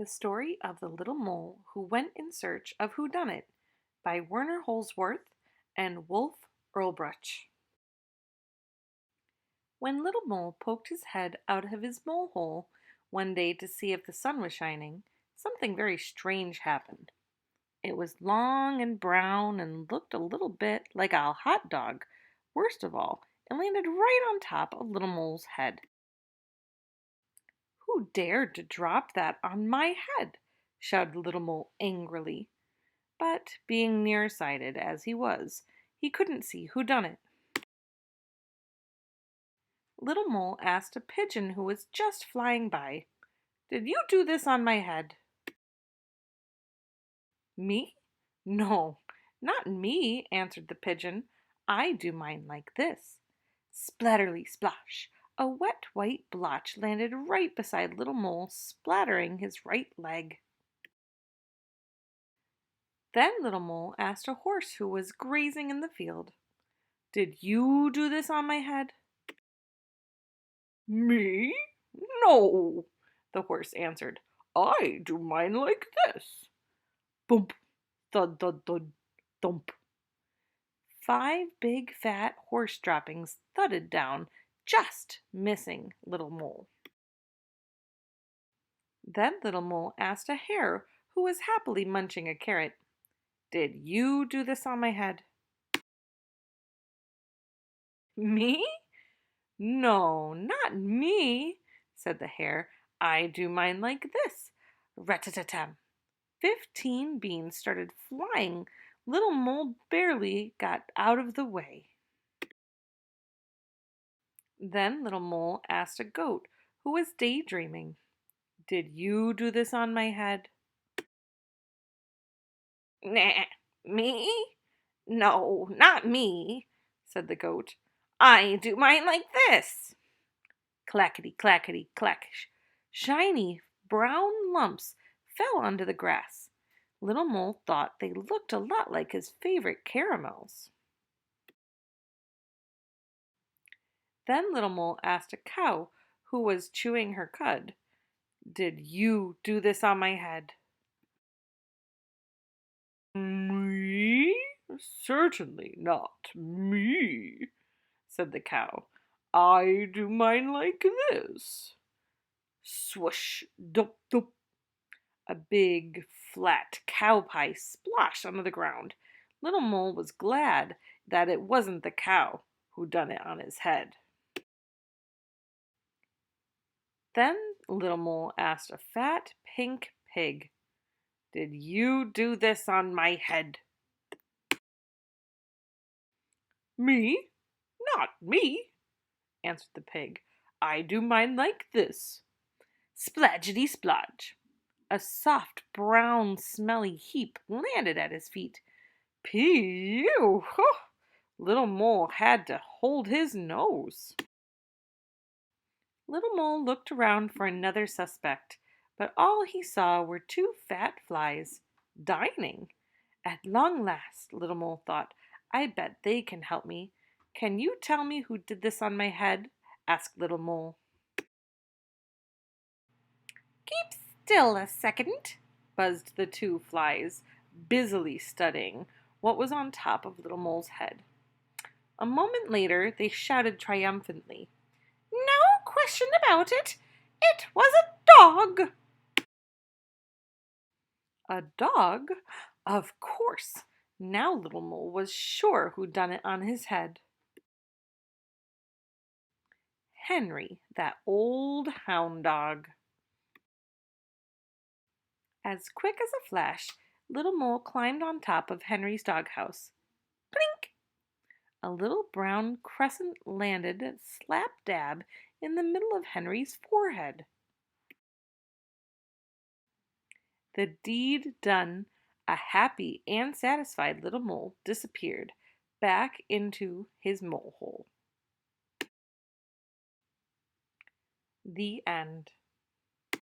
The Story of the Little Mole Who Went in Search of Whodunnit by Werner Holsworth and Wolf Earlbruch. When Little Mole poked his head out of his mole hole one day to see if the sun was shining, something very strange happened. It was long and brown and looked a little bit like a hot dog. Worst of all, it landed right on top of Little Mole's head. "Who dared to drop that on my head?" shouted Little Mole angrily. But, being nearsighted as he was, he couldn't see who done it. Little Mole asked a pigeon who was just flying by, "Did you do this on my head?" "Me? No, not me," answered the pigeon. "I do mine like this." Splatterly splash! A wet white blotch landed right beside Little Mole, splattering his right leg. Then Little Mole asked a horse who was grazing in the field, "Did you do this on my head?" "Me? No," the horse answered. "I do mine like this." Bump, thud, thud, thud, thump. 5 big fat horse droppings thudded down, just missing Little Mole. Then Little Mole asked a hare who was happily munching a carrot, "Did you do this on my head?" "Me? No, not me," said the hare. "I do mine like this. Rat-a-tat-tam." 15 beans started flying. Little Mole barely got out of the way. Then Little Mole asked a goat who was daydreaming, "Did you do this on my head?" "Nah, me? No, not me," said the goat. "I do mine like this." Clackety, clackety, clack. Shiny brown lumps fell onto the grass. Little Mole thought they looked a lot like his favorite caramels. Then Little Mole asked a cow who was chewing her cud, "Did you do this on my head?" "Me? Certainly not me," said the cow. "I do mine like this." Swoosh, dup, dup. A big, flat cow pie splashed onto the ground. Little Mole was glad that it wasn't the cow who done it on his head. Then Little Mole asked a fat, pink pig, "Did you do this on my head?" "Me? Not me," answered the pig. "I do mine like this." Splodgety splodge! A soft, brown, smelly heap landed at his feet. Phew! Little Mole had to hold his nose. Little Mole looked around for another suspect, but all he saw were 2 fat flies, dining. At long last, Little Mole thought, "I bet they can help me." "Can you tell me who did this on my head?" asked Little Mole. "Keep still a second," buzzed the 2 flies, busily studying what was on top of Little Mole's head. A moment later they shouted triumphantly, "No question about it! It was a dog!" A dog? Of course! Now Little Mole was sure who'd done it on his head. Henry, that old hound dog. As quick as a flash, Little Mole climbed on top of Henry's doghouse. Blink! A little brown crescent landed slap dab in the middle of Henry's forehead. The deed done, a happy and satisfied Little Mole disappeared back into his mole hole. The end.